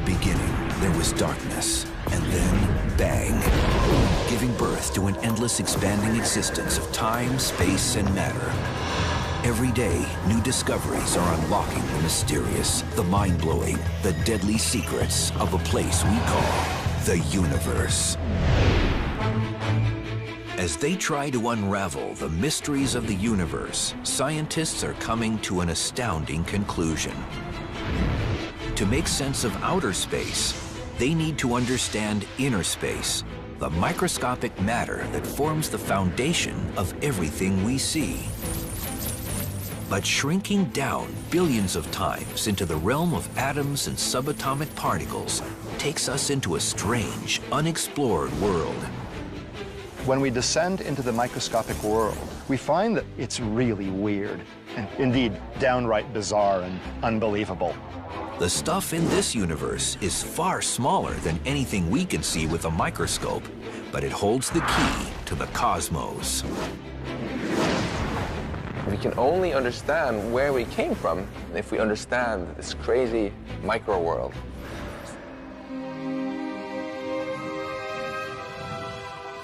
beginning, there was darkness, and then bang, giving birth to an endless expanding existence of time, space, and matter. Every day, new discoveries are unlocking the mysterious, the mind-blowing, the deadly secrets of a place we call the universe. As they try to unravel the mysteries of the universe, scientists are coming to an astounding conclusion. To make sense of outer space, they need to understand inner space, the microscopic matter that forms the foundation of everything we see. But shrinking down billions of times into the realm of atoms and subatomic particles takes us into a strange, unexplored world. When we descend into the microscopic world, we find that it's really weird, and indeed downright bizarre and unbelievable. The stuff in this universe is far smaller than anything we can see with a microscope, but it holds the key to the cosmos. We can only understand where we came from if we understand this crazy micro world.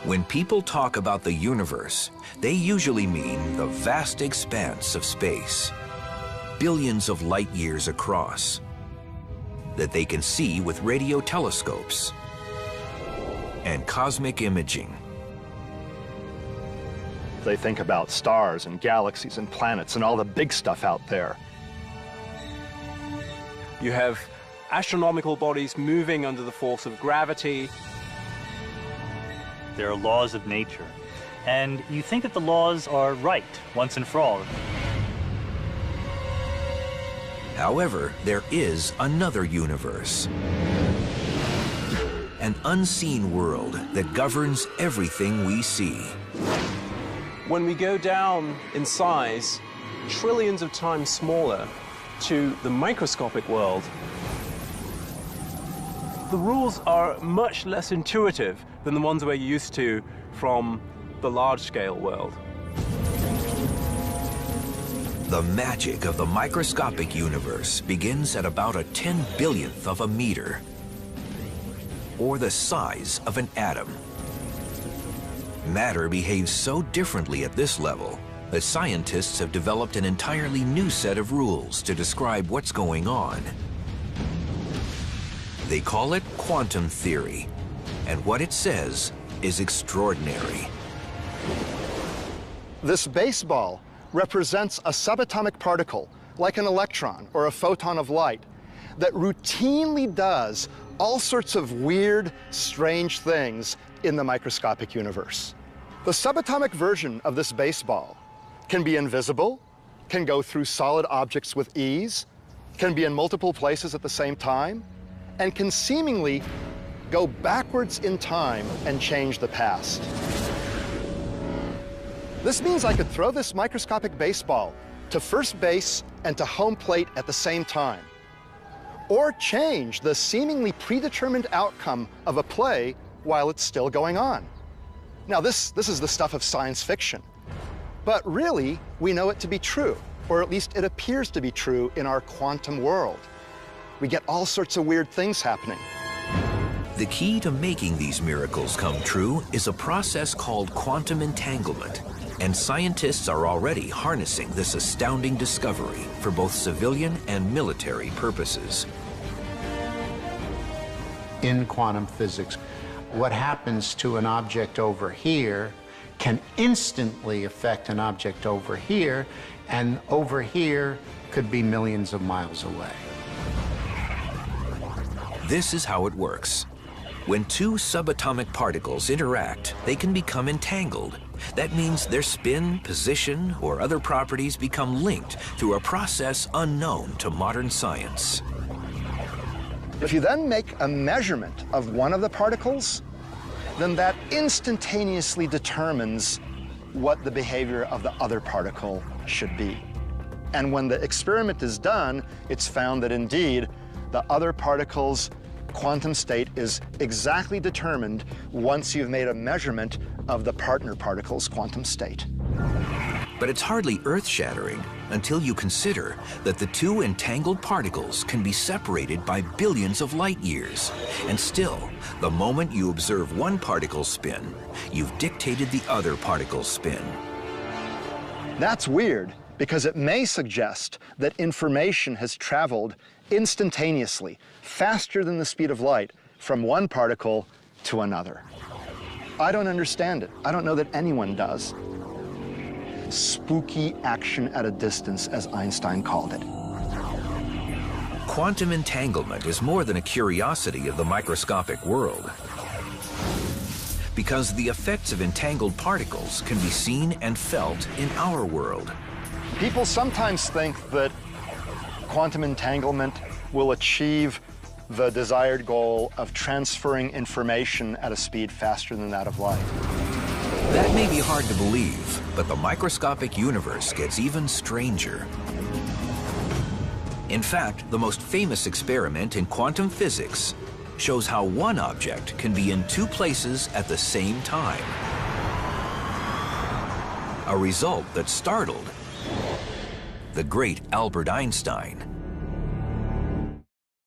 When people talk about the universe, they usually mean the vast expanse of space, billions of light years across, that they can see with radio telescopes and cosmic imaging. They think about stars and galaxies and planets and all the big stuff out there. You have astronomical bodies moving under the force of gravity. There are laws of nature, and you think that the laws are right once and for all. However, there is another universe, an unseen world that governs everything we see. When we go down in size, trillions of times smaller, to the microscopic world, the rules are much less intuitive than the ones we're used to from the large-scale world. The magic of the microscopic universe begins at about a 10/1000th of a meter, or the size of an atom. Matter behaves so differently at this level that scientists have developed an entirely new set of rules to describe what's going on. They call it quantum theory, and what it says is extraordinary. This baseball represents a subatomic particle, like an electron or a photon of light, that routinely does all sorts of weird, strange things in the microscopic universe. The subatomic version of this baseball can be invisible, can go through solid objects with ease, can be in multiple places at the same time, and can seemingly go backwards in time and change the past. This means I could throw this microscopic baseball to first base and to home plate at the same time, or change the seemingly predetermined outcome of a play while it's still going on. Now, this is the stuff of science fiction, but really, we know it to be true, or at least it appears to be true in our quantum world. We get all sorts of weird things happening. The key to making these miracles come true is a process called quantum entanglement, and scientists are already harnessing this astounding discovery for both civilian and military purposes. In quantum physics, what happens to an object over here can instantly affect an object over here, and over here could be millions of miles away. This is how it works. When two subatomic particles interact, they can become entangled. That means their spin, position, or other properties become linked through a process unknown to modern science. If you then make a measurement of one of the particles, then that instantaneously determines what the behavior of the other particle should be. And when the experiment is done, it's found that indeed the other particle's quantum state is exactly determined once you've made a measurement of the partner particle's quantum state. But it's hardly earth-shattering until you consider that the two entangled particles can be separated by billions of light years. And still, the moment you observe one particle's spin, you've dictated the other particle's spin. That's weird, because it may suggest that information has traveled instantaneously, faster than the speed of light, from one particle to another. I don't understand it. I don't know that anyone does. Spooky action at a distance, as Einstein called it. Quantum entanglement is more than a curiosity of the microscopic world, because the effects of entangled particles can be seen and felt in our world. People sometimes think that quantum entanglement will achieve the desired goal of transferring information at a speed faster than that of light. That may be hard to believe, but the microscopic universe gets even stranger. In fact, the most famous experiment in quantum physics shows how one object can be in two places at the same time. A result that startled the great Albert Einstein.